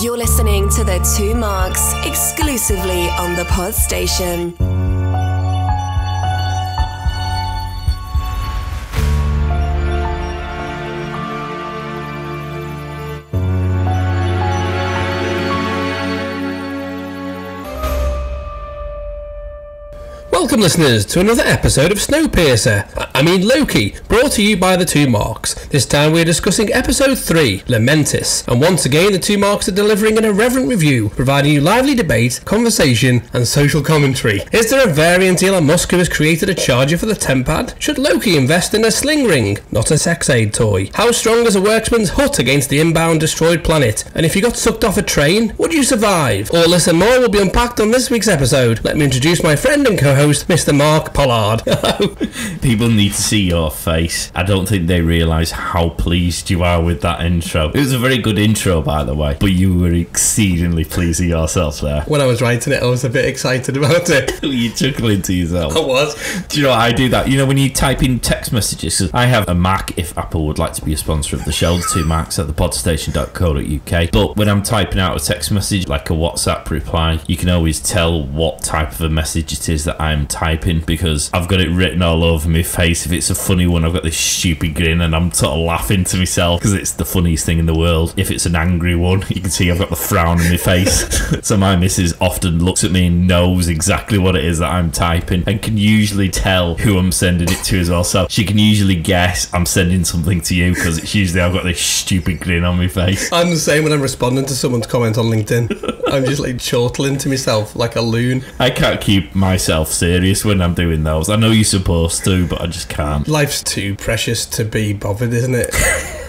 You're listening to The Two Marks, exclusively on the Pod Station. Welcome listeners to another episode of Loki, brought to you by The Two Marks. This time we're discussing episode 3, Lamentis, and once again the Two Marks are delivering an irreverent review, providing you lively debate, conversation and social commentary. Is there a variant Elon Musk who has created a charger for the tempad? Should Loki invest in a Sling Ring, not a sex aid toy? How strong is a workman's hut against the inbound destroyed planet? And if you got sucked off a train, would you survive? All this and more will be unpacked on this week's episode. Let me introduce my friend and co-host, Mr. Mark Pollard. People need to see your face. I don't think they realise how pleased you are with that intro. It was a very good intro, by the way, but you were exceedingly pleased with yourself there. When I was writing it, I was a bit excited about it. You're chuckling to yourself. I was. Do you know what I do that? You know when you type in text messages? I have a Mac, if Apple would like to be a sponsor of the show, the 2 Macs at thepodstation.co.uk. But when I'm typing out a text message, like a WhatsApp reply, you can always tell what type of a message it is that I'm typing, because I've got it written all over my face. If it's a funny one, I've got this stupid grin and I'm sort of laughing to myself because it's the funniest thing in the world. If it's an angry one, you can see I've got the frown on my face. So my missus often looks at me and knows exactly what it is that I'm typing and can usually tell who I'm sending it to as well. So she can usually guess I'm sending something to you because it's usually I've got this stupid grin on my face. I'm the same when I'm responding to someone's comment on LinkedIn. I'm just like chortling to myself like a loon. I can't keep myself serious when I'm doing those. I know you're supposed to, but I just can't. Life's too precious to be bothered, isn't it?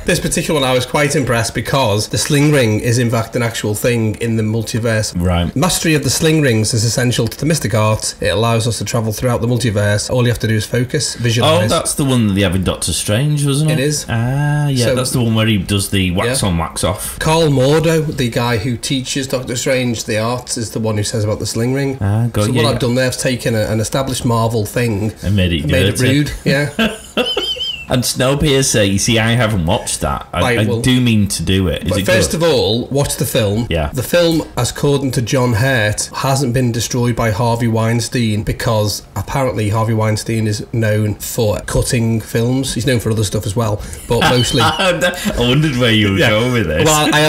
This particular one I was quite impressed because the Sling Ring is in fact an actual thing in the multiverse. Right. Mastery of the Sling Rings is essential to the mystic art. It allows us to travel throughout the multiverse. All you have to do is focus, visualise. Oh, that's the one that they have in Doctor Strange, wasn't it? It is. Ah, yeah, so, that's the one where he does the wax on, wax off. Carl Mordo, the guy who teaches Doctor Strange the arts, is the one who says about the Sling Ring. Ah, got so what I've done there is taken an established Marvel thing and made it rude. Yeah. And Snowpiercer, you see, I haven't watched that. I do mean to do it. Is it first of all, watch the film. Yeah. The film, according to John Hurt, hasn't been destroyed by Harvey Weinstein because apparently Harvey Weinstein is known for cutting films. He's known for other stuff as well, but mostly. I wondered where you were going with this. Well, I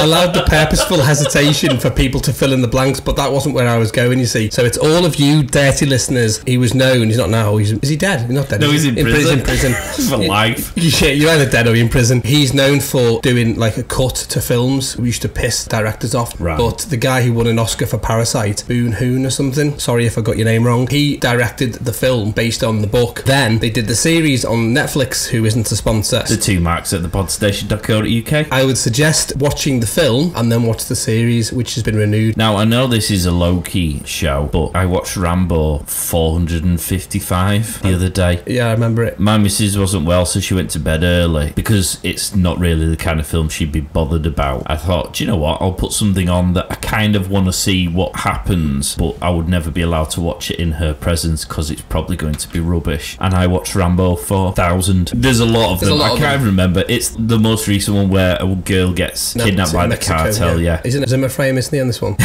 allowed the purposeful hesitation for people to fill in the blanks, but that wasn't where I was going, you see. So it's all of you dirty listeners. He was known. He's not now. Is he dead? He's not dead. No, he's in prison. In prison. For life. Yeah, you're either dead or you're in prison. He's known for doing like a cut to films. We used to piss directors off. Right. But the guy who won an Oscar for Parasite, Boone Hoon or something, sorry if I got your name wrong, he directed the film based on the book. Then they did the series on Netflix, who isn't a sponsor. The 2 Marks at thepodstation.co.uk. I would suggest watching the film and then watch the series, which has been renewed. Now, I know this is a Loki show, but I watched Rambo 455 the other day. Yeah, I remember it. My missus wasn't well, so she went to bed early because it's not really the kind of film she'd be bothered about. I thought, do you know what, I'll put something on that I kind of want to see what happens, but I would never be allowed to watch it in her presence because it's probably going to be rubbish. And I watched Rambo 4000. There's a lot of them. I can't remember. It's the most recent one where a girl gets kidnapped by Mexico, the cartel. Yeah. Isn't it Zimmer Frame, isn't he, on this one?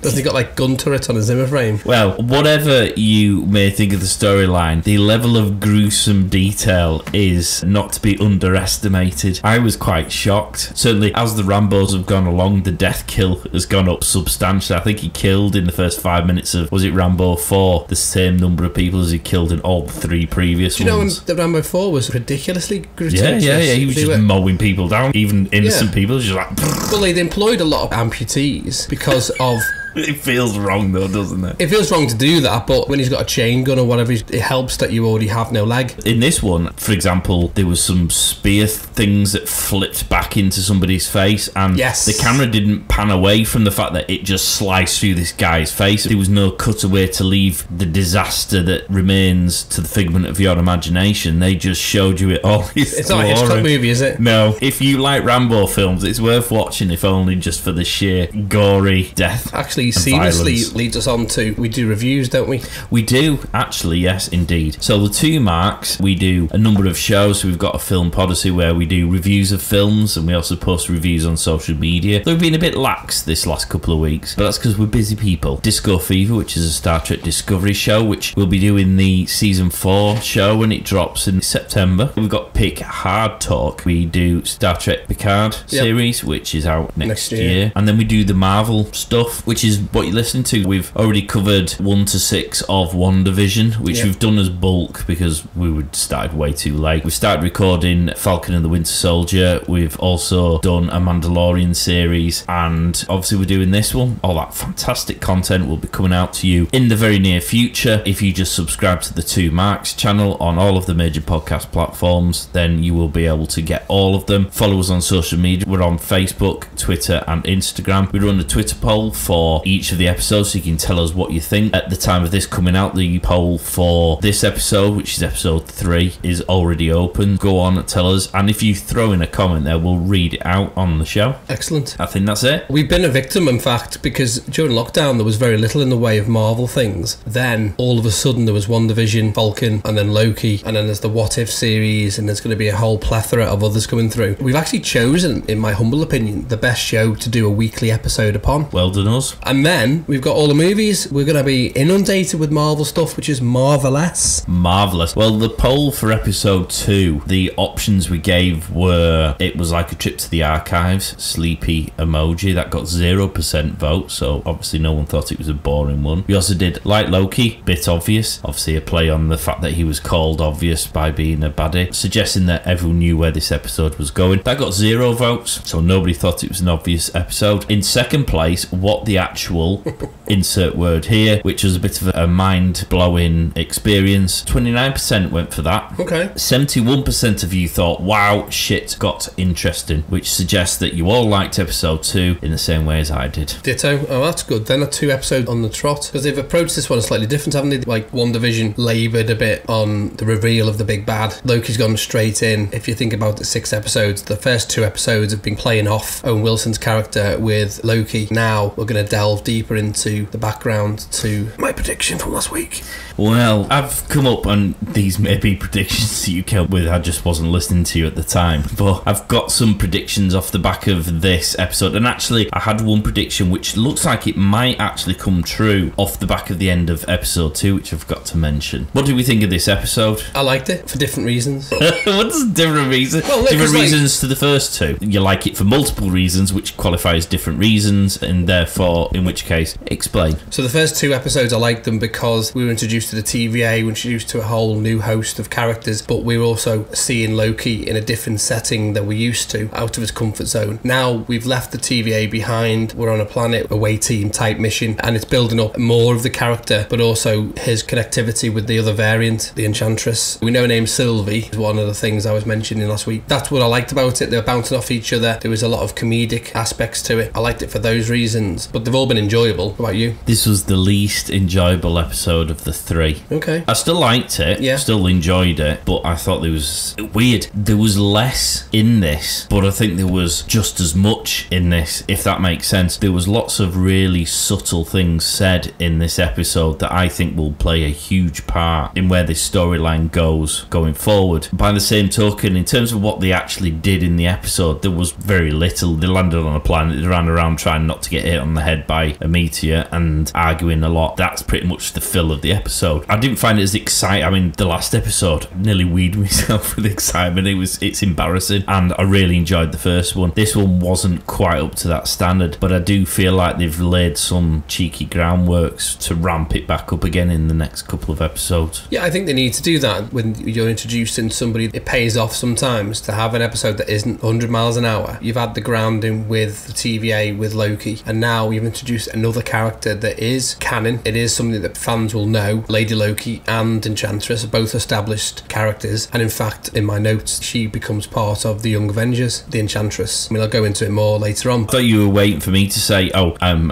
Doesn't he got like gun turrets on a Zimmer Frame? Well, whatever you may think of the storyline, the level of gruesome detail is not to be underestimated. I was quite shocked. Certainly, as the Rambos have gone along, the death kill has gone up substantially. I think he killed in the first 5 minutes of, was it Rambo 4, the same number of people as he killed in all 3 previous ones. Do you know the Rambo 4 was ridiculously gratuitous? Yeah. He was just mowing people down, even innocent people. Just like. Well, they'd employed a lot of amputees because of. It feels wrong though, doesn't it? It feels wrong to do that, but when he's got a chain gun or whatever, it helps that you already have no leg. In this one, for example, there was some spear things that flipped back into somebody's face, and the camera didn't pan away from the fact that it just sliced through this guy's face. There was no cutaway to leave the disaster that remains to the figment of your imagination. They just showed you it all. It's not a Hitchcock movie, is it? No. If you like Rambo films, it's worth watching, if only just for the sheer gory death. Actually, actually seamlessly leads us on to, we do reviews, don't we? We do, actually, yes, indeed. So the 2 marks, we do a number of shows. We've got a Film Podyssey where we do reviews of films, and we also post reviews on social media. They've been a bit lax this last couple of weeks, but that's because we're busy people. Disco Fever, which is a Star Trek Discovery show, which we'll be doing the season 4 show when it drops in September. We've got Pick Hard Talk. We do Star Trek Picard series, which is out next year. And then we do the Marvel stuff, which is what you're listening to. We've already covered 1 to 6 of WandaVision, which we've done as bulk because we started way too late. We started recording Falcon and the Winter Soldier. We've also done a Mandalorian series, and obviously we're doing this one. All that fantastic content will be coming out to you in the very near future. If you just subscribe to the 2 Marks channel on all of the major podcast platforms, then you will be able to get all of them. Follow us on social media. We're on Facebook, Twitter and Instagram. We run a Twitter poll for each of the episodes, so you can tell us what you think. At the time of this coming out, the poll for this episode, which is episode 3, is already open. Go on and tell us, and if you throw in a comment there, we'll read it out on the show. Excellent. I think that's it. We've been a victim, in fact, because during lockdown there was very little in the way of Marvel things. Then all of a sudden there was WandaVision, Falcon, and then Loki, and then there's the What If series, and there's going to be a whole plethora of others coming through. We've actually chosen, in my humble opinion, the best show to do a weekly episode upon. Well done us. And then we've got all the movies. We're going to be inundated with Marvel stuff, which is marvellous. Marvellous. Well, the poll for episode 2, the options we gave were, it was like a trip to the archives, sleepy emoji, that got 0% vote, so obviously no one thought it was a boring one. We also did Like Loki, bit obvious, obviously a play on the fact that he was called obvious by being a baddie, suggesting that everyone knew where this episode was going. That got 0 votes, so nobody thought it was an obvious episode. In second place, What the Actual, insert word here, which was a bit of a mind-blowing experience. 29% went for that. Okay. 71% of you thought, wow, shit got interesting, which suggests that you all liked episode 2 in the same way as I did. Ditto. Oh, that's good. Then a 2 episode on the trot, because they've approached this one slightly different, haven't they? Like WandaVision laboured a bit on the reveal of the big bad. Loki's gone straight in. If you think about the 6 episodes, the first 2 episodes have been playing off Owen Wilson's character with Loki. Now we're going to delve deeper into the background to my prediction from last week. Well, I've come up on these maybe predictions that you came up with. I just wasn't listening to you at the time, but I've got some predictions off the back of this episode, and actually I had one prediction which looks like it might actually come true off the back of the end of episode 2, which I've got to mention. What do we think of this episode? I liked it for different reasons. What's different reasons? Well, different reasons to the first 2. You like it for multiple reasons, which qualifies different reasons, and therefore, in which case, explain. So the first 2 episodes, I liked them because we were introduced to the TVA, we were introduced to a whole new host of characters, but we were also seeing Loki in a different setting than we used to, out of his comfort zone. Now we've left the TVA behind, we're on a planet, away team type mission, and it's building up more of the character, but also his connectivity with the other variant, the Enchantress. We know her name's Sylvie, is one of the things I was mentioning last week. That's what I liked about it. They were bouncing off each other. There was a lot of comedic aspects to it. I liked it for those reasons, but they've all been enjoyable. What about you? This was the least enjoyable episode of the 3. Okay. I still liked it, still enjoyed it, but I thought there was weird. There was less in this, but I think there was just as much in this, if that makes sense. There was lots of really subtle things said in this episode that I think will play a huge part in where this storyline goes going forward. By the same token, in terms of what they actually did in the episode, there was very little. They landed on a planet, they ran around trying not to get hit on the head by a meteor and arguing a lot. That's pretty much the fill of the episode. I didn't find it as exciting. I mean, the last episode nearly weed myself with excitement. It's embarrassing, and I really enjoyed the first one. This one wasn't quite up to that standard, but I do feel like they've laid some cheeky groundworks to ramp it back up again in the next couple of episodes. Yeah, I think they need to do that when you're introducing somebody. It pays off sometimes to have an episode that isn't 100 miles an hour. You've had the grounding with the TVA, with Loki, and now you've introduced another character that is canon. It is something that fans will know. Lady Loki and Enchantress are both established characters, and in fact, in my notes, she becomes part of the Young Avengers, the Enchantress. I mean, I'll go into it more later on. I thought you were waiting for me to say,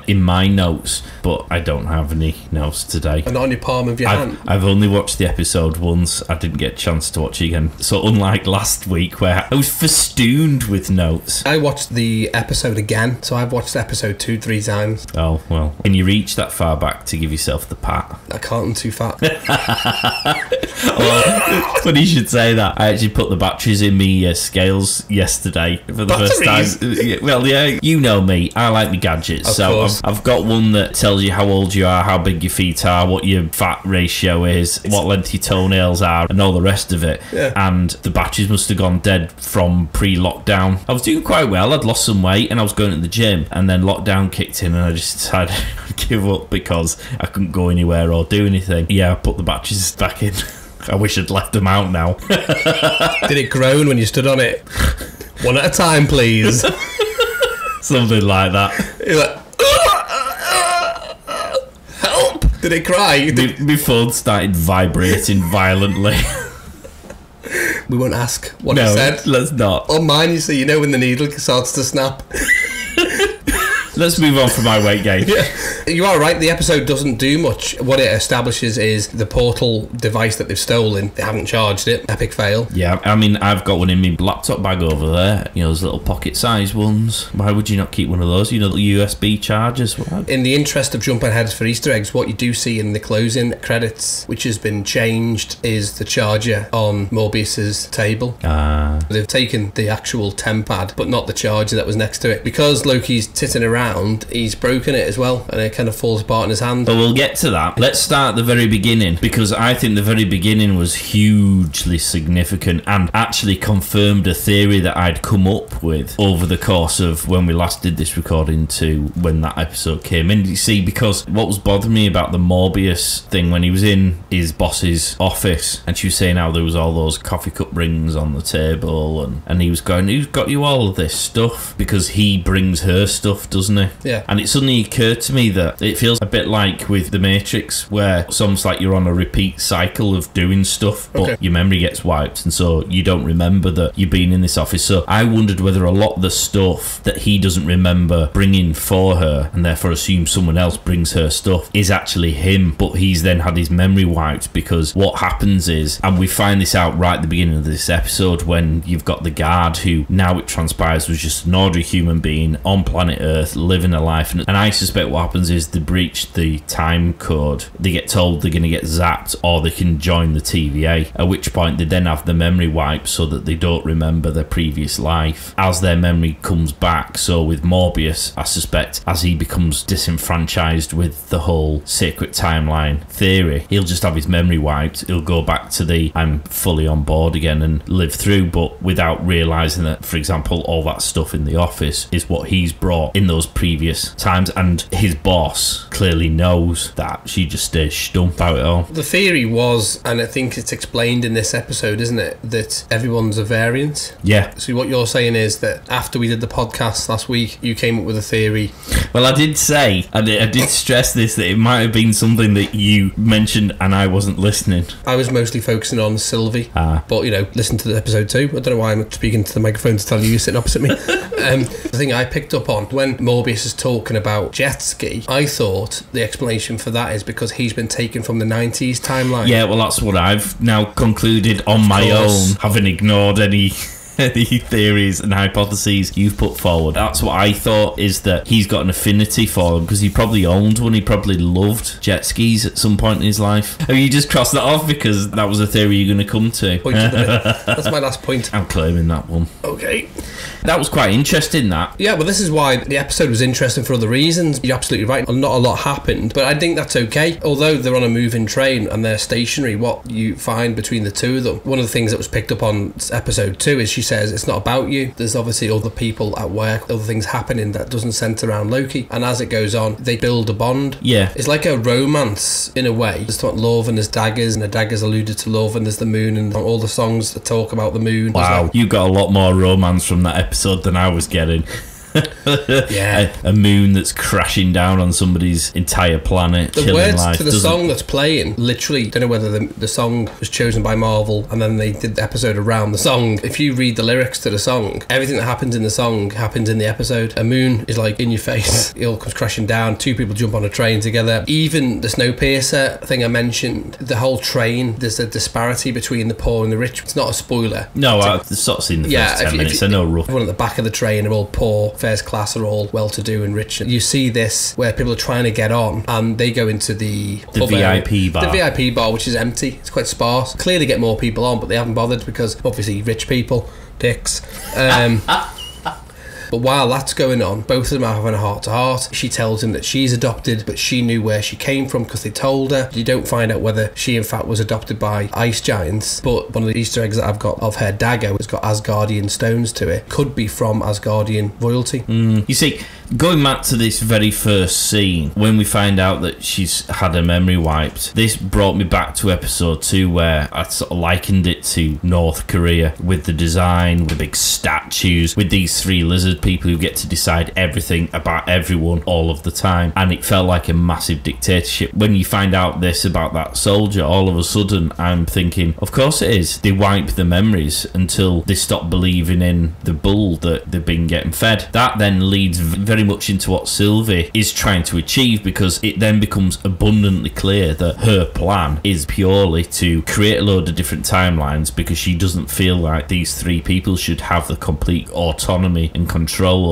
in my notes, but I don't have any notes today. And not on your palm of your hand. I've only watched the episode once. I didn't get a chance to watch it again. So unlike last week where I was festooned with notes. I watched the episode again, so I've watched episode 2-3 times. times. Oh, well. Can you reach that far back to give yourself the pat? I can't, I'm too fat. Well, funny you should say that. I actually put the batteries in me scales yesterday for the first time. Well, yeah, you know me. I like my gadgets. So I've got one that tells you how old you are, how big your feet are, what your fat ratio is, what length your toenails are, and all the rest of it. Yeah. And the batteries must have gone dead from pre-lockdown. I was doing quite well. I'd lost some weight and I was going to the gym, and then lockdown kicked in and I just decided to give up because I couldn't go anywhere or do anything. Yeah, I put the batteries back in. I wish I'd left them out now. Did it groan when you stood on it? One at a time, please. Something like that. You're like, help! Did it cry? My phone started vibrating violently. We won't ask what it said. Let's not. On mine, you see, when the needle starts to snap. Let's move on from my weight gain. Yeah. You are right, the episode doesn't do much. What it establishes is the portal device that they've stolen. They haven't charged it. Epic fail. Yeah, I mean, I've got one in my laptop bag over there. Those little pocket-sized ones. Why would you not keep one of those? The USB chargers. In the interest of jumping ahead for Easter eggs, what you do see in the closing credits, which has been changed, is the charger on Morbius's table. They've taken the actual tempad, but not the charger that was next to it. Because Loki's titting around, he's broken it as well, and it kind of falls apart in his hand. But we'll get to that. Let's start at the very beginning, because I think the very beginning was hugely significant and actually confirmed a theory that I'd come up with over the course of when we last did this recording to when that episode came in. You see, because what was bothering me about the Morbius thing, when he was in his boss's office and she was saying how there was all those coffee cup rings on the table, and he was going, who's got you all of this stuff? Because he brings her stuff, doesn't he? Yeah. And it suddenly occurred to me that it feels a bit like with The Matrix, where it's almost like you're on a repeat cycle of doing stuff, but your memory gets wiped, and so you don't remember that you've been in this office. So I wondered whether a lot of the stuff that he doesn't remember bringing for her, and therefore assume someone else brings her stuff, is actually him, but he's then had his memory wiped. Because what happens is, and we find this out right at the beginning of this episode, when you've got the guard who now it transpires was just an ordinary human being on planet Earth living a life, and I suspect what happens is they breach the time code, they get told they're going to get zapped, or they can join the TVA, at which point they then have the memory wipe so that they don't remember their previous life. As their memory comes back, so with Morbius, I suspect as he becomes disenfranchised with the whole sacred timeline theory, he'll just have his memory wiped, he'll go back to the I'm fully on board again and live through, but without realising that, for example, all that stuff in the office is what he's brought in those previous times, and his boss clearly knows that. She just stays stumped about it all. The theory was, and I think it's explained in this episode, isn't it, that everyone's a variant? Yeah. So what you're saying is that after we did the podcast last week, you came up with a theory. Well, I did say, I did stress this, that it might have been something that you mentioned and I wasn't listening. I was mostly focusing on Sylvie, but listen to the episode 2. I don't know why I'm speaking to the microphone to tell you you're sitting opposite me. The thing I picked up on when Morbius is talking about jet ski, I thought the explanation for that is because he's been taken from the 90s timeline. Yeah, well, that's what I've now concluded on my own, having ignored any theories and hypotheses you've put forward. That's what I thought, is that he's got an affinity for them because he probably owned one. He probably loved jet skis at some point in his life. Have you just crossed that off because that was a theory you're going to come to? That's my last point. I'm claiming that one. Okay. That was quite interesting, that. Yeah, well, this is why the episode was interesting for other reasons. You're absolutely right. Not a lot happened, but I think that's okay. Although they're on a moving train and they're stationary, what you find between the two of them, one of the things that was picked up on episode 2 is she says it's not about you. There's obviously other people at work, other things happening that doesn't centre around Loki. And as it goes on, they build a bond. Yeah. It's like a romance in a way. There's love and there's daggers, and the daggers alluded to love, and there's the moon and all the songs that talk about the moon. Wow, you got a lot more romance from that episode than I was getting. Yeah. A moon that's crashing down on somebody's entire planet. The words to the song that's playing, literally, don't know whether the song was chosen by Marvel and then they did the episode around the song. If you read the lyrics to the song, everything that happens in the song happens in the episode. A moon is like in your face. It all comes crashing down. 2 people jump on a train together. Even the Snowpiercer thing I mentioned, the whole train, there's a disparity between the poor and the rich. It's not a spoiler. No, I've sort of seen the first 10 minutes. I know rough. Everyone at the back of the train are all poor, first class are all well-to-do and rich. And you see this where people are trying to get on and they go into the VIP bar. The VIP bar, which is empty. It's quite sparse. Clearly get more people on, but they haven't bothered because obviously rich people, dicks. But while that's going on, both of them are having a heart-to-heart. She tells him that she's adopted, but she knew where she came from because they told her. You don't find out whether she in fact was adopted by ice giants, but one of the Easter eggs that I've got of her dagger has got Asgardian stones to it. Could be from Asgardian royalty. You see, going back to this very first scene, when we find out that she's had her memory wiped, this brought me back to episode 2 where I sort of likened it to North Korea with the design, the big statues, with these 3 lizard people who get to decide everything about everyone all of the time, and it felt like a massive dictatorship. When you find out this about that soldier, all of a sudden I'm thinking, of course it is. They wipe the memories until they stop believing in the bull that they've been getting fed. That then leads very much into what Sylvie is trying to achieve, because it then becomes abundantly clear that her plan is purely to create a load of different timelines, because she doesn't feel like these 3 people should have the complete autonomy and control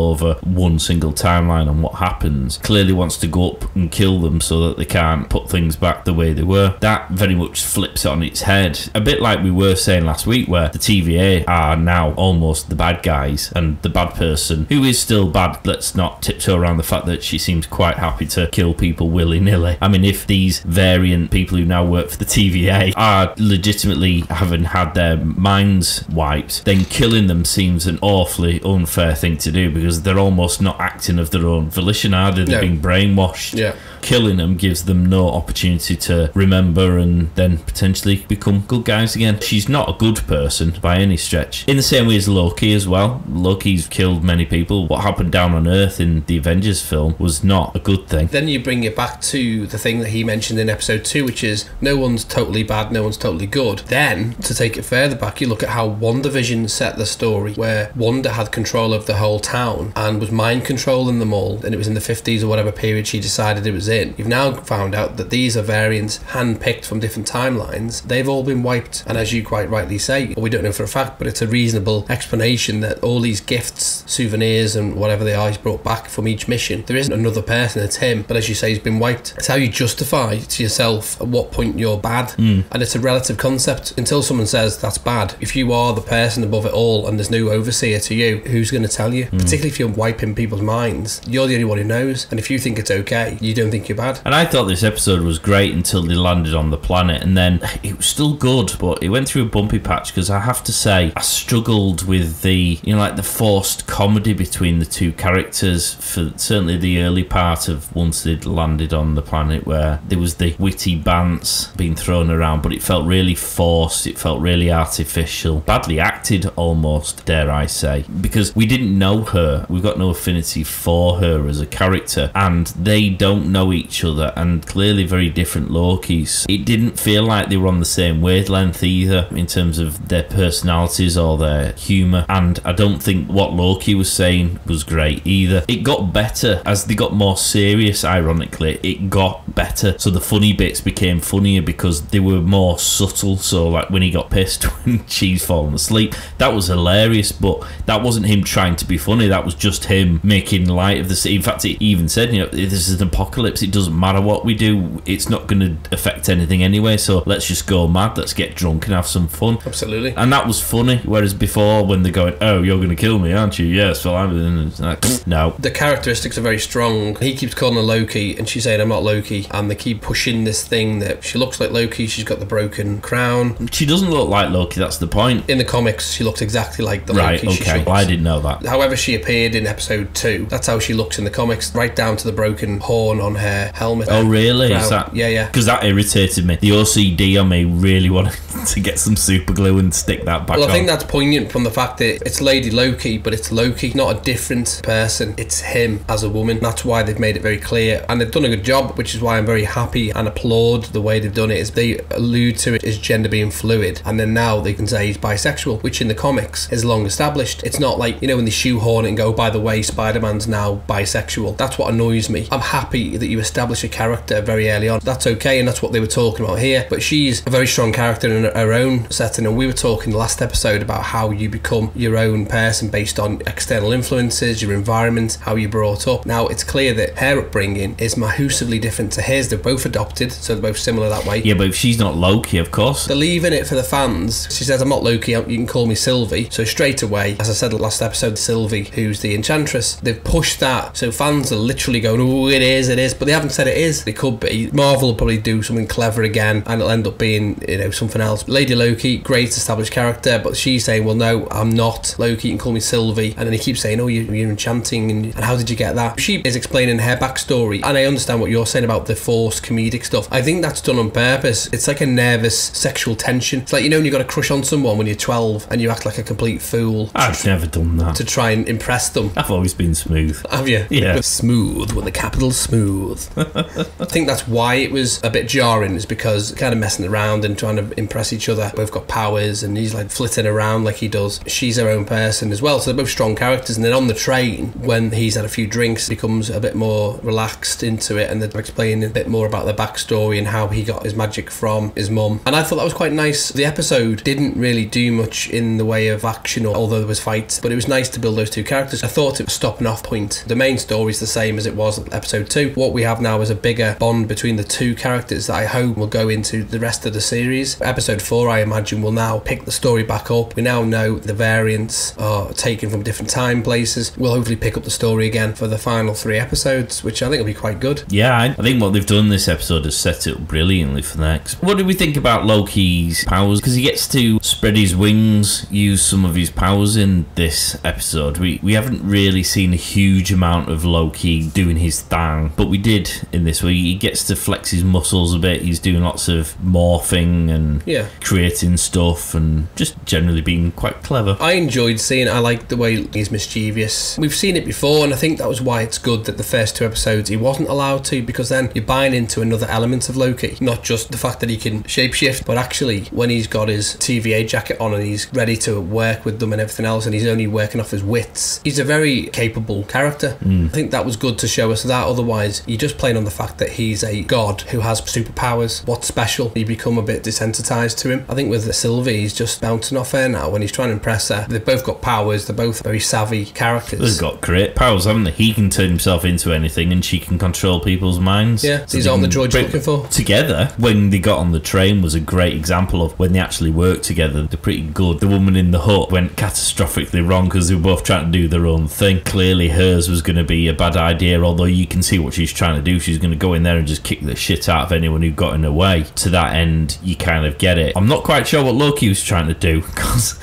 over one single timeline and what happens. Clearly wants to go up and kill them so that they can't put things back the way they were. That very much flips it on its head, a bit like we were saying last week, where the TVA are now almost the bad guys, and the bad person, who is still bad, let's not tiptoe around the fact that she seems quite happy to kill people willy-nilly. I mean, if these variant people who now work for the TVA are legitimately having had their minds wiped, then killing them seems an awfully unfair thing to do, because they're almost not acting of their own volition, are they? They're being brainwashed. Yeah. Killing them gives them no opportunity to remember and then potentially become good guys again. She's not a good person by any stretch. In the same way as Loki as well. Loki's killed many people. What happened down on Earth in the Avengers film was not a good thing. Then you bring it back to the thing that he mentioned in episode 2, which is no one's totally bad, no one's totally good. Then, to take it further back, you look at how WandaVision set the story, where Wanda had control of the whole town and was mind controlling them all, and it was in the 50s or whatever period she decided it was in. You've now found out that these are variants hand-picked from different timelines. They've all been wiped, and as you quite rightly say, we don't know for a fact, but it's a reasonable explanation that all these gifts, souvenirs and whatever they are he's brought back from each mission, there isn't another person, it's him, but as you say, he's been wiped. It's how you justify to yourself at what point you're bad, and it's a relative concept until someone says that's bad. If you are the person above it all and there's no overseer to you, who's going to tell you? Particularly if you're wiping people's minds, you're the only one who knows, and if you think it's okay, you don't think you're bad. And I thought this episode was great until they landed on the planet, and then it was still good, but it went through a bumpy patch, because I have to say I struggled with the, like the forced comedy between the 2 characters for certainly the early part of once they'd landed on the planet, where there was the witty bants being thrown around, but it felt really forced, it felt really artificial, badly acted almost, dare I say, because we didn't know her, we've got no affinity for her as a character, and they don't know each other, and clearly very different Lokis. It didn't feel like they were on the same wavelength either in terms of their personalities or their humour, and I don't think what Loki was saying was great either. It got better as they got more serious, ironically. It got better, so the funny bits became funnier because they were more subtle. So like when he got pissed when she's fallen asleep, that was hilarious, but that wasn't him trying to be funny, that was just him making light of the scene. In fact, it even said, this is an apocalypse, it doesn't matter what we do, it's not going to affect anything anyway, so let's just go mad, let's get drunk and have some fun. Absolutely. And that was funny, whereas before when they're going, oh, you're going to kill me, aren't you? Yes, well, I'm like, no. The characteristics are very strong. He keeps calling her Loki and she's saying I'm not Loki, and they keep pushing this thing that she looks like Loki, she's got the broken crown. She doesn't look like Loki, that's the point. In the comics she looks exactly like the right, Loki. Okay, well, I didn't know that. However she appeared in episode 2, that's how she looks in the comics, right down to the broken horn on her helmet. Oh really? Crown. Is that? Yeah. Because that irritated me. The OCD on me really wanted to get some super glue and stick that back on. Well, I think that's poignant from the fact that it's Lady Loki, but it's Loki, not a different person. It's him as a woman. That's why they've made it very clear, and they've done a good job, which is why I'm very happy and applaud the way they've done it. Is they allude to it as gender being fluid, and then now they can say he's bisexual, which in the comics is long established. It's not like, when they shoehorn it and go, by the way, Spider-Man's now bisexual. That's what annoys me. I'm happy that you establish a character very early on. That's okay, and that's what they were talking about here. But she's a very strong character in her own setting, and we were talking the last episode about how you become your own person based on external influences, your environment, how you're brought up. Now, it's clear that her upbringing is massively different to his. They're both adopted, so they're both similar that way. Yeah, but she's not Loki, of course. They're leaving it for the fans. She says, I'm not Loki, you can call me Sylvie. So straight away, as I said last episode, Sylvie, who's the Enchantress, they've pushed that. So fans are literally going, oh, it is. But they haven't said it is. It could be. Marvel will probably do something clever again, and it'll end up being, something else. Lady Loki, great established character, but she's saying, well, no, I'm not Loki, you can call me Sylvie. And then he keeps saying, oh, you're enchanting, and how did you get that? She is explaining her backstory, and I understand what you're saying about the forced comedic stuff. I think that's done on purpose. It's like a nervous sexual tension. It's like, when you've got a crush on someone when you're 12 and you act like a complete fool. I've never done that. To try and impress them. I've always been smooth. Have you? Yeah. Smooth, with the capital smooth. I think that's why it was a bit jarring, is because kind of messing around and trying to impress each other. Both got powers, and he's like flitting around like he does. She's her own person as well, so they're both strong characters. And then on the train, when he's had a few drinks, becomes a bit more relaxed into it, and they're explaining a bit more about their backstory and how he got his magic from his mum. And I thought that was quite nice. The episode didn't really do much in the way of action, although there was fights, but it was nice to build those two characters. I thought it was a stopping off point. The main story is the same as it was in episode 2. What we have now is a bigger bond between the two characters that I hope will go into the rest of the series. Episode 4, I imagine, will now pick the story back up. We now know the variants are taken from different time places. We'll hopefully pick up the story again for the final 3 episodes, which I think will be quite good. Yeah, I think what they've done this episode is set it up brilliantly for the next. What do we think about Loki's powers? Because he gets to spread his wings, use some of his powers in this episode. We haven't really seen a huge amount of Loki doing his thing, but we did in this week. He gets to flex his muscles a bit. He's doing lots of morphing and creating stuff, and just generally being quite clever. I enjoyed seeing it. I like the way he's mischievous. We've seen it before, and I think that was why it's good that the first 2 episodes he wasn't allowed to, because then you're buying into another element of Loki. Not just the fact that he can shapeshift, but actually when he's got his TVA jacket on and he's ready to work with them and everything else, and he's only working off his wits. He's a very capable character. I think that was good to show us that. Otherwise, you're just playing on the fact that he's a god who has superpowers. What's special? You become a bit desensitized to him. I think with Sylvie, he's just bouncing off her now when he's trying to impress her. They've both got powers. They're both very savvy characters. They've got great powers, haven't they? He can turn himself into anything, and she can control people's minds. Yeah, so these aren't the droids you're looking for. Together, when they got on the train, was a great example of when they actually worked together. They're pretty good. The woman in the hut went catastrophically wrong because they were both trying to do their own thing. Clearly, hers was going to be a bad idea, although you can see what she's trying to do. She's going to go in there and just kick the shit out of anyone who got in her way. To that end, you kind of get it. I'm not quite sure what Loki was trying to do, because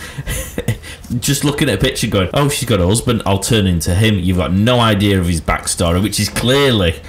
just looking at a picture going, oh, she's got a husband, I'll turn into him. You've got no idea of his backstory, which is clearly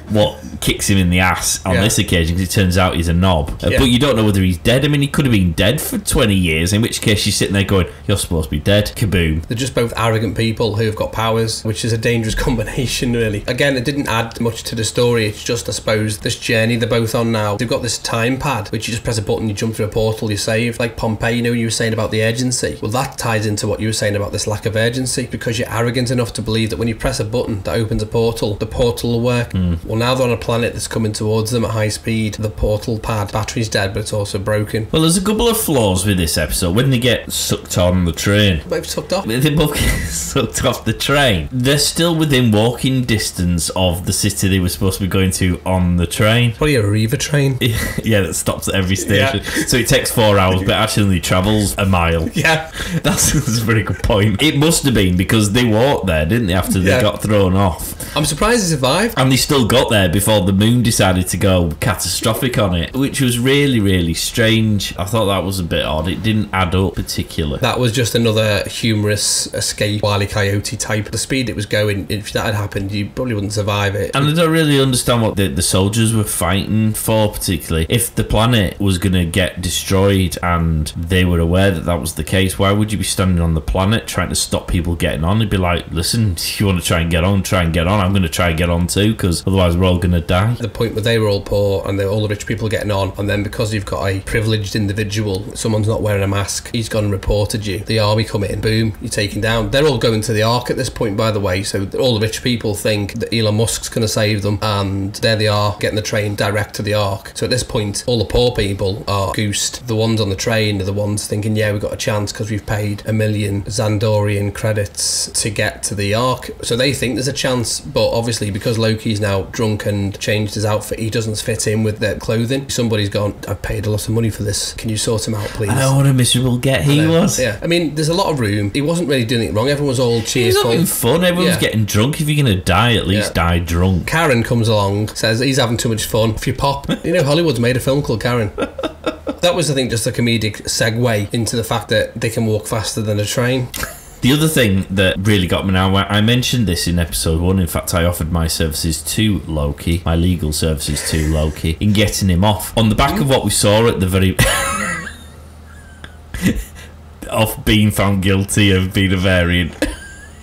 what kicks him in the ass on this occasion, because it turns out he's a knob. But you don't know whether he's dead. I mean, he could have been dead for 20 years, in which case she's sitting there going, you're supposed to be dead. Kaboom. They're just both arrogant people who have got powers, which is a dangerous combination, really. Again, it didn't add much to the story. It's just, I suppose, this journey they're both on now. They've got this time pad, which you just press a button, you jump through a portal, you save. Like Pompeii, you were saying about the urgency. Well, that ties into what you were saying about this lack of urgency, because you're arrogant enough to believe that when you press a button that opens a portal, the portal will work. Well, now they're on a planet that's coming towards them at high speed. The portal pad battery's dead, but it's also broken. Well, there's a couple of flaws with this episode. When they get sucked on the train, they've sucked off. They both get sucked off the train. They're still within walking distance of the city they were supposed to be going to on the train. Probably a Riva train. Yeah, that stops at every station. So it takes 4 hours, but actually travels a mile. Yeah, that's a very good point. It must have been because they walked there, didn't they, after they got thrown off. I'm surprised they survived. And they still got there before the moon decided to go catastrophic on it, which was really, really strange. I thought that was a bit odd. It didn't add up particularly. That was just another humorous escape, Wile E. Coyote type. The speed it was going, if that had happened, you probably wouldn't survive it. And I don't really understand what the soldiers were fighting for particularly. If the planet was going to get destroyed and they were aware that that was the case, why would you be standing on the planet trying to stop people getting on? It'd be like, listen, if you want to try and get on, I'm going to try and get on too, because Otherwise, we're all going to die. The point where they were all poor and all the rich people getting on, and then because you've got a privileged individual, someone's not wearing a mask, he's gone and reported you, the army come in, boom, you're taken down. They're all going to the Ark at this point, by the way, so all the rich people think that Elon Musk's going to save them, and there they are, getting the train direct to the Ark. So at this point, all the poor people are goosed. The ones on the train are the ones thinking, yeah, we've got a chance because we've paid 1 million Xandorian credits to get to the Ark. So they think there's a chance, but obviously because Loki's now drunk and changed his outfit, he doesn't fit in with their clothing. Somebody's gone, I've paid a lot of money for this, can you sort him out, please? I know what a miserable get he was. Yeah, I mean, there's a lot of room. He wasn't really doing it wrong. Everyone was all cheerful. He was having fun. Everyone was getting drunk. If you're going to die, at least die drunk. Karen comes along, says he's having too much fun. If you pop, you know, Hollywood's made a film called Karen. That was, I think, just a comedic segue into the fact that they can walk faster than a train. The other thing that really got me now, I mentioned this in episode 1, in fact I offered my services to Loki, my legal services to Loki, in getting him off. On the back of what we saw at the very... of being found guilty of being a variant.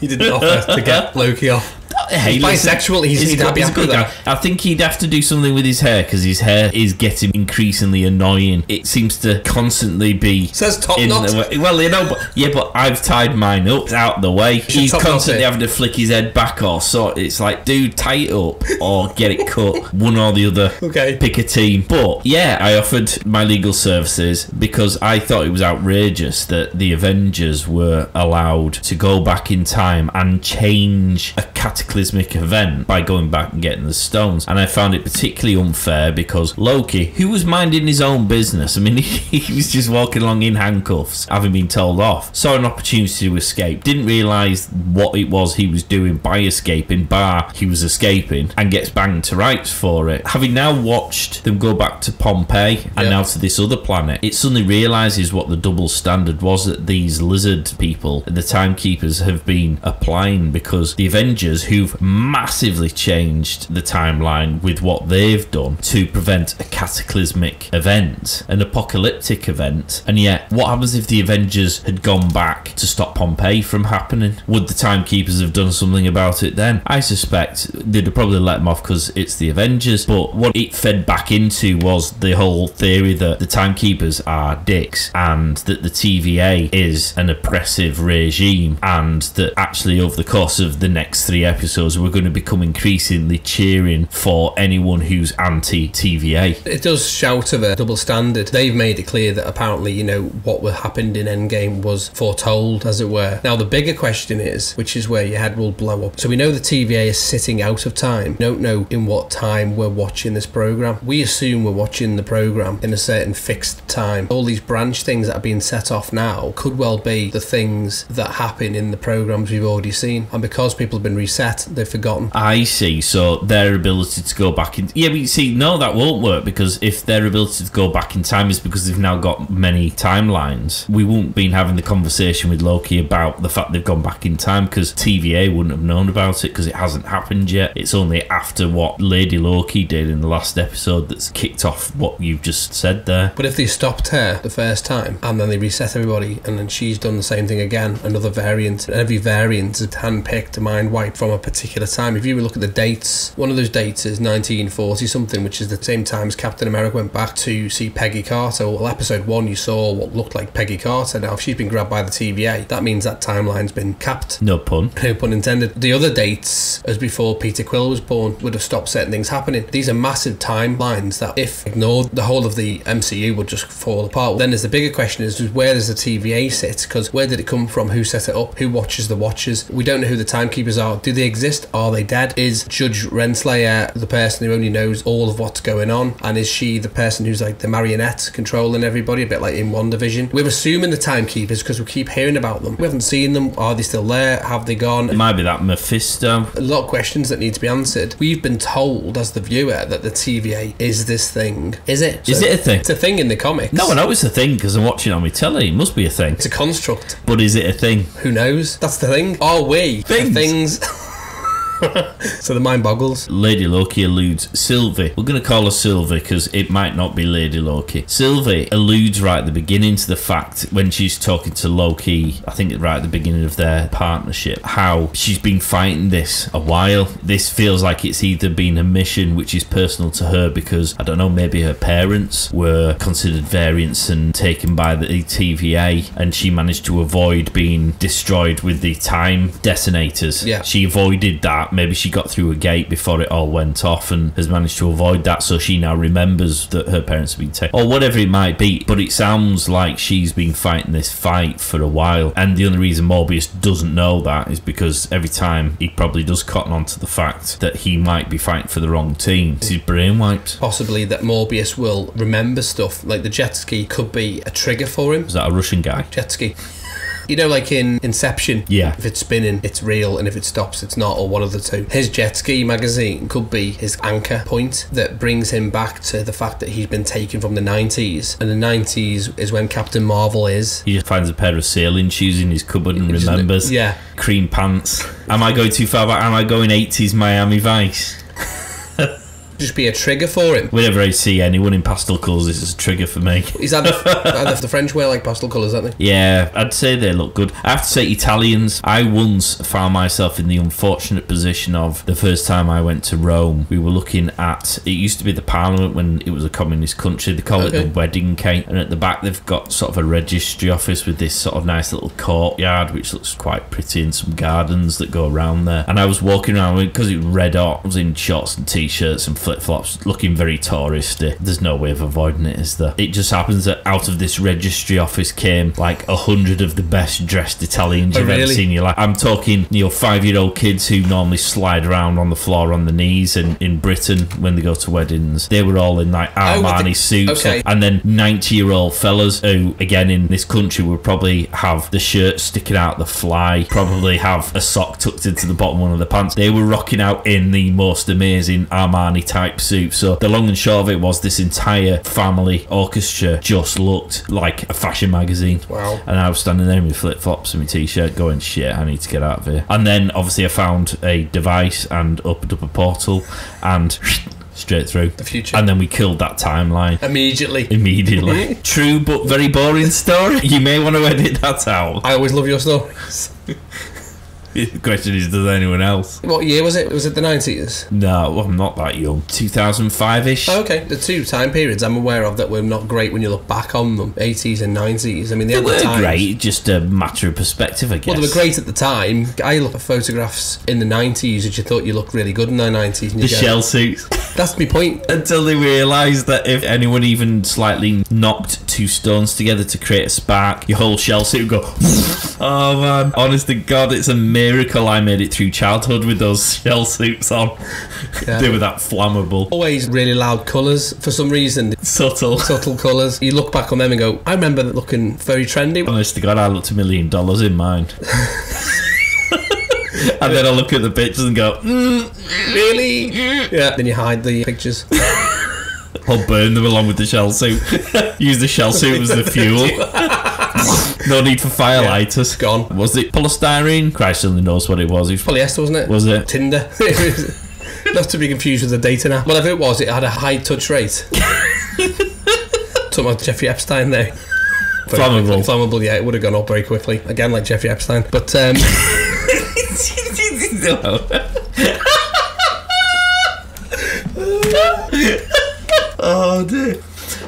He didn't offer to get Loki off. Hey, he's bisexual. He's happy with that. I think he'd have to do something with his hair, because his hair is getting increasingly annoying. It seems to constantly be says top knot. Well, you know, but I've tied mine up out the way. He's constantly having to flick his head back or so. It's like, dude, tie it up or get it cut. One or the other. Okay. Pick a team. But yeah, I offered my legal services because I thought it was outrageous that the Avengers were allowed to go back in time and change a cataclysmic event by going back and getting the stones, and I found it particularly unfair because Loki, who was minding his own business, I mean, he was just walking along in handcuffs, having been told off, saw an opportunity to escape, didn't realise what it was he was doing by escaping, bar he was escaping, and gets banged to rights for it. Having now watched them go back to Pompeii and now to this other planet, it suddenly realises what the double standard was that these lizard people, the timekeepers, have been applying, because the Avengers, who've massively changed the timeline with what they've done to prevent a cataclysmic event, an apocalyptic event, and yet what happens if the Avengers had gone back to stop Pompeii from happening? Would the timekeepers have done something about it then? I suspect they'd have probably let them off because it's the Avengers, but what it fed back into was the whole theory that the timekeepers are dicks and that the TVA is an oppressive regime, and that actually over the course of the next 3 episodes we're going to become increasingly cheering for anyone who's anti-TVA. It does shout of a double standard. They've made it clear that apparently, you know, what happened in Endgame was foretold, as it were. Now the bigger question is, which is where your head will blow up. So we know the TVA is sitting out of time. We don't know in what time we're watching this program. We assume we're watching the program in a certain fixed time. All these branch things that are being set off now could well be the things that happen in the programs we've already seen, and because people have been reset, they've forgotten. I see. So their ability to go back in... Yeah, but you see, no, that won't work, because if their ability to go back in time is because they've now got many timelines, we won't be having the conversation with Loki about the fact they've gone back in time, because TVA wouldn't have known about it because it hasn't happened yet. It's only after what Lady Loki did in the last episode that's kicked off what you've just said there. But if they stopped her the first time and then they reset everybody and then she's done the same thing again, another variant, and every variant is hand-picked, a mind wipe from a particular time. If you look at the dates, one of those dates is 1940 something, which is the same time as Captain America went back to see Peggy Carter. Well, episode 1 you saw what looked like Peggy Carter. Now if she's been grabbed by the TVA, that means that timeline's been capped. No pun. No pun intended. The other dates, as before Peter Quill was born, would have stopped certain things happening. These are massive timelines that, if ignored, the whole of the MCU would just fall apart. Then there's the bigger question is where does the TVA sit? Because where did it come from? Who set it up? Who watches the Watchers? We don't know who the timekeepers are. Do they exist? Are they dead? Is Judge Renslayer the person who only knows all of what's going on? And is she the person who's like the marionette controlling everybody, a bit like in WandaVision? We're assuming the timekeepers because we keep hearing about them. We haven't seen them. Are they still there? Have they gone? It might be that Mephisto. A lot of questions that need to be answered. We've been told as the viewer that the TVA is this thing. Is it? So is it a thing? It's a thing in the comics. No, I know it's a thing because I'm watching it on my telly. It must be a thing. It's a construct. But is it a thing? Who knows? That's the thing. Are we things? So the Mind Boggles. Lady Loki alludes Sylvie. We're going to call her Sylvie because it might not be Lady Loki. Sylvie alludes right at the beginning to the fact when she's talking to Loki, I think right at the beginning of their partnership, how she's been fighting this a while. This feels like it's either been a mission which is personal to her because, I don't know, maybe her parents were considered variants and taken by the TVA, and she managed to avoid being destroyed with the time detonators. Yeah. She avoided that. Maybe she got through a gate before it all went off and has managed to avoid that, so she now remembers that her parents have been taken, or whatever it might be. But it sounds like she's been fighting this fight for a while, and the only reason Morbius doesn't know that is because every time he probably does cotton on to the fact that he might be fighting for the wrong team. His brain wiped. Possibly that Morbius will remember stuff, like the jet ski could be a trigger for him. Is that a Russian guy? Jet ski. You know, like in Inception, Yeah. if it's spinning, it's real, and if it stops, it's not, or one of the two. His jet ski magazine could be his anchor point that brings him back to the fact that he's been taken from the 90s, and the 90s is when Captain Marvel is. He just finds a pair of sailing shoes in his cupboard and remembers. Yeah. Cream pants. Am I going too far back? Am I going 80s Miami Vice? Just be a trigger for him. Whenever I see anyone in pastel colours, it's a trigger for me. Is that the French wear like pastel colours, aren't they? Yeah, I'd say they look good. I have to say Italians, I once found myself in the unfortunate position of the first time I went to Rome. We were looking at, it used to be the Parliament when it was a communist country. They call it the wedding cake. And at the back they've got sort of a registry office with this sort of nice little courtyard which looks quite pretty, and some gardens that go around there. And I was walking around, because it was red hot, I was in shorts and t-shirts and flip-flops, looking very touristy. There's no way of avoiding it, is there? It just happens that out of this registry office came like 100 of the best dressed Italians you've ever seen in your life. I'm talking, 5-year-old kids who normally slide around on the floor on the knees in Britain when they go to weddings. They were all in like Armani suits. Okay. And then 90-year-old fellas who, again, in this country would probably have the shirt sticking out the fly, probably have a sock tucked into the bottom of one of the pants. They were rocking out in the most amazing Armani type suit. So the long and short of it was this entire family orchestra just looked like a fashion magazine. Wow. And I was standing there in my flip-flops and my t-shirt going, shit, I need to get out of here. And then obviously I found a device and opened up a portal and straight through the future. And then we killed that timeline immediately. True but very boring story. You may want to edit that out. I always love your stories. The question is, does anyone else? What year was it? Was it the 90s? No, well, I'm not that young. 2005-ish. Oh, okay. The two time periods I'm aware of that were not great when you look back on them, 80s and 90s. I mean, they were great, just a matter of perspective, I guess. Well, they were great at the time. I look at photographs in the 90s that you thought you looked really good in the 90s. And the shell suits. That's my point. Until they realised that if anyone even slightly knocked two stones together to create a spark, your whole shell suit would go... Oh, man. Honest to God, it's a miracle I made it through childhood with those shell suits on. Yeah. They were that flammable. Always really loud colours for some reason. Subtle colours. You look back on them and go, I remember that looking very trendy. Honest to God, I looked $1 million in mine. And then I look at the pictures and go, really? Yeah. Then you hide the pictures. Or burn them along with the shell suit. Use the shell suit as the fuel. No need for firelighters. Yeah, gone. Was it polystyrene? Christ only knows what it was. It was polyester, wasn't it? Was it? Tinder. Not to be confused with the data now. Whatever it was, it had a high touch rate. Talking about Jeffrey Epstein there. Flammable. Flammable, yeah, it would have gone up very quickly. Again, like Jeffrey Epstein. But, oh dear.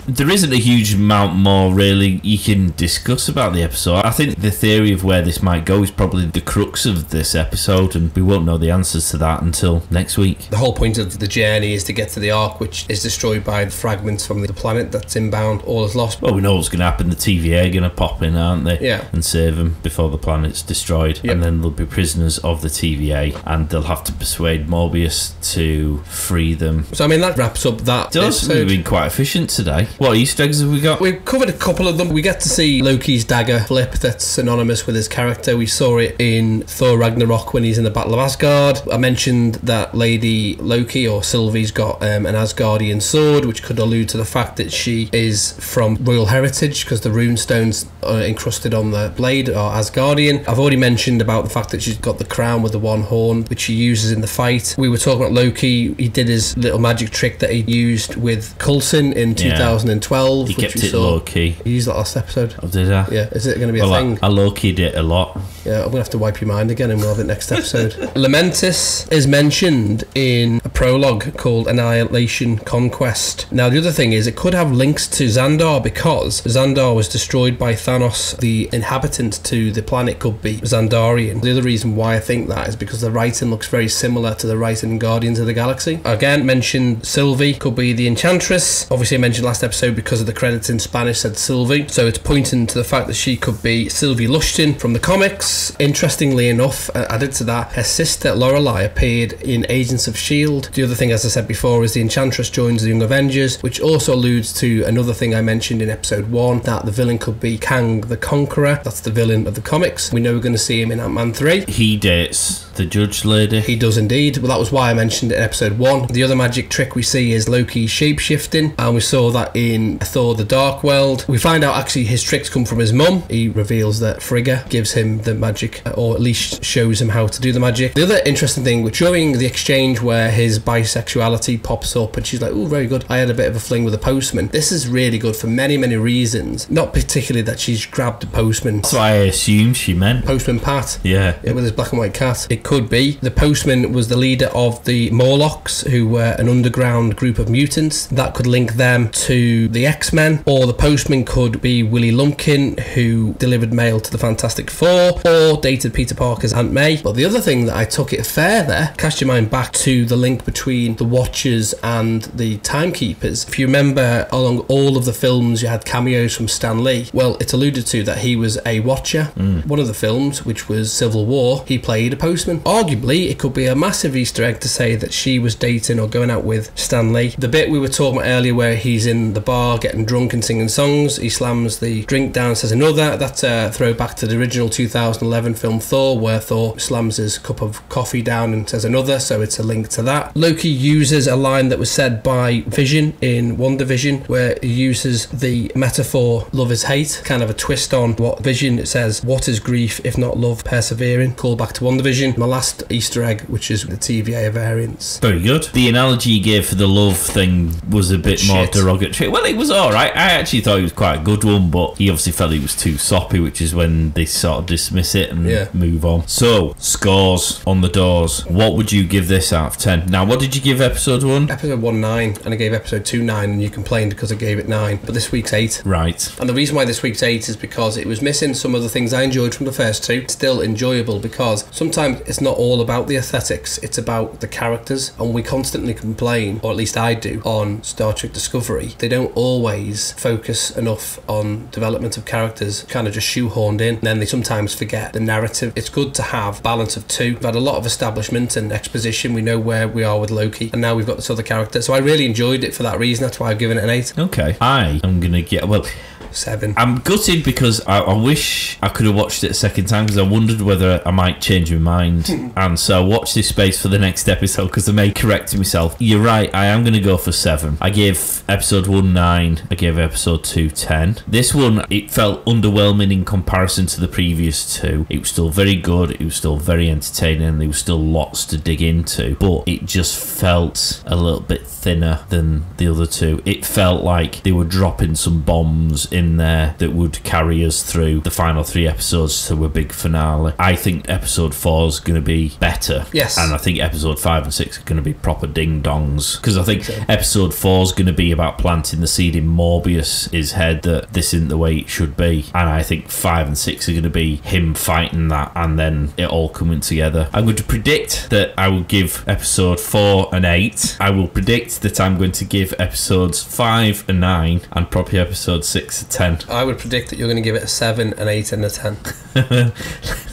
There isn't a huge amount more really you can discuss about the episode. I think the theory of where this might go is probably the crux of this episode, and we won't know the answers to that until next week. The whole point of the journey is to get to the Ark, which is destroyed by the fragments from the planet that's inbound. All is lost. Well, we know what's going to happen. The TVA are going to pop in, aren't they? Yeah. And save them before the planet's destroyed. Yep. And then they'll be prisoners of the TVA, and they'll have to persuade Morbius to free them. So, I mean, that wraps up that episode. We've been quite efficient today. What Easter eggs have we got? We've covered a couple of them. We get to see Loki's dagger flip that's synonymous with his character. We saw it in Thor Ragnarok when he's in the Battle of Asgard. I mentioned that Lady Loki, or Sylvie's got an Asgardian sword, which could allude to the fact that she is from royal heritage because the runestones encrusted on the blade are Asgardian. I've already mentioned about the fact that she's got the crown with the one horn, which she uses in the fight. We were talking about Loki. He did his little magic trick that he used with Coulson in 2012. He kept it low key. He used that last episode. Oh, did I? Yeah. Is it going to be a thing? I low keyed it a lot. Yeah, I'm going to have to wipe your mind again and we'll have it next episode. Lamentis is mentioned in a prologue called Annihilation Conquest. Now, the other thing is it could have links to Xandar because Xandar was destroyed by Thanos. The inhabitant to the planet could be Xandarian. The other reason why I think that is because the writing looks very similar to the writing in Guardians of the Galaxy. Again, mentioned Sylvie could be the Enchantress. Obviously, I mentioned last episode because of the credits in Spanish said Sylvie. So it's pointing to the fact that she could be Sylvie Lushton from the comics. Interestingly enough, added to that, her sister Lorelei appeared in Agents of S.H.I.E.L.D. The other thing, as I said before, is the Enchantress joins the Young Avengers, which also alludes to another thing I mentioned in episode 1, that the villain could be Kang the Conqueror. That's the villain of the comics. We know we're going to see him in Ant-Man 3. He dates the judge lady. He does indeed. Well, that was why I mentioned it in episode 1. The other magic trick we see is Loki's shape-shifting, and we saw that in Thor the Dark World. We find out actually his tricks come from his mum. He reveals that Frigga gives him the magic, or at least shows him how to do the magic. The other interesting thing, during the exchange where his bisexuality pops up and she's like, oh, very good, I had a bit of a fling with a postman. This is really good for many, many reasons. Not particularly that she's grabbed a postman. That's what I assumed she meant. Postman Pat. Yeah. With his black and white cat. It could be. The postman was the leader of the Morlocks, who were an underground group of mutants. That could link them to the X-Men. Or the postman could be Willie Lumpkin, who delivered mail to the Fantastic Four, or dated Peter Parker's Aunt May. But the other thing that I took it further, cast your mind back to the link between the Watchers and the Timekeepers. If you remember, along all of the films, you had cameos from Stan Lee. Well, it's alluded to that he was a Watcher. One of the films, which was Civil War, he played a postman. Arguably, it could be a massive Easter egg to say that she was dating or going out with Stan Lee. The bit we were talking about earlier where he's in the bar getting drunk and singing songs, he slams the drink down and says another. That's a throwback to the original 2011 film Thor, where Thor slams his cup of coffee down and says another, so it's a link to that. Loki uses a line that was said by Vision in WandaVision, where he uses the metaphor love is hate, kind of a twist on what Vision says, what is grief if not love persevering, call back to WandaVision. My last Easter egg, which is the TVA variants. Very good. The analogy you gave for the love thing was a bit more derogatory. Well, it was alright. I actually thought it was quite a good one, but he obviously felt it was too soppy, which is when they sort of dismiss it and move on. So, scores on the doors. What would you give this out of 10? Now, what did you give episode 1? Episode 1 9, and I gave episode 2 9, and you complained because I gave it 9, but this week's 8. Right. And the reason why this week's 8 is because it was missing some of the things I enjoyed from the first 2. It's still enjoyable because sometimes it's not all about the aesthetics, it's about the characters, and we constantly complain, or at least I do, on Star Trek Discovery. They don't always focus enough on development of characters, kind of just shoehorned in, and then they sometimes forget the narrative. It's good to have balance of 2. We've had a lot of establishment and exposition, we know where we are with Loki, and now we've got this other character, so I really enjoyed it for that reason. That's why I've given it an 8. Okay. I am going to get, well, 7. I'm gutted because I wish I could have watched it a second time, because I wondered whether I might change my mind. And so I watched this space for the next episode because I may correct myself. You're right, I am going to go for 7. I gave episode 1 9. I gave episode 2 10. This one, it felt underwhelming in comparison to the previous 2. It was still very good. It was still very entertaining. There was still lots to dig into. But it just felt a little bit thinner than the other 2. It felt like they were dropping some bombs in there that would carry us through the final 3 episodes to a big finale. I think episode 4 is going to be better. Yes. And I think episode 5 and 6 are going to be proper ding-dongs, because I think episode 4 is going to be about planting the seed in Morbius's head that this isn't the way it should be, and I think 5 and 6 are going to be him fighting that and then it all coming together. I'm going to predict that I will give episode 4 an 8. I will predict that I'm going to give episodes 5 a 9 and probably episode 6 a 10. I would predict that you're going to give it a 7, an 8 and a 10.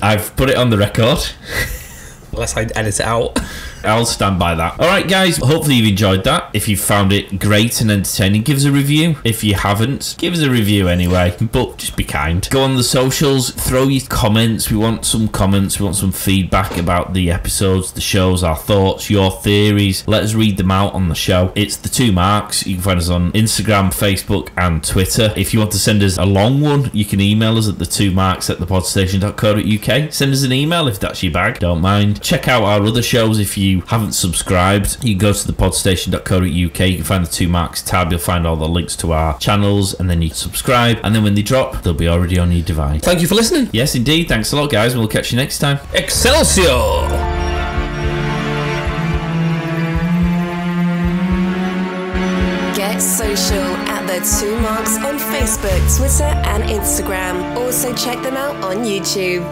I've put it on the record. Unless I edit it out. I'll stand by that. Alright guys, hopefully you've enjoyed that. If you found it great and entertaining, give us a review. If you haven't, give us a review anyway, but just be kind. Go on the socials, throw your comments. We want some comments, we want some feedback about the episodes, the shows, our thoughts, your theories. Let us read them out on the show. It's the Two Marks. You can find us on Instagram, Facebook and Twitter. If you want to send us a long one, you can email us at the2marks@thepodstation.co.uk. Send us an email if that's your bag, don't mind. Check out our other shows if you haven't subscribed. You can go to thepodstation.co.uk. You can find the Two Marks tab. You'll find all the links to our channels, and then you can subscribe, and then when they drop, they'll be already on your device. Thank you for listening. Yes, indeed. Thanks a lot, guys. We'll catch you next time. Excelsior! Get social at The Two Marks on Facebook, Twitter and Instagram. Also check them out on YouTube.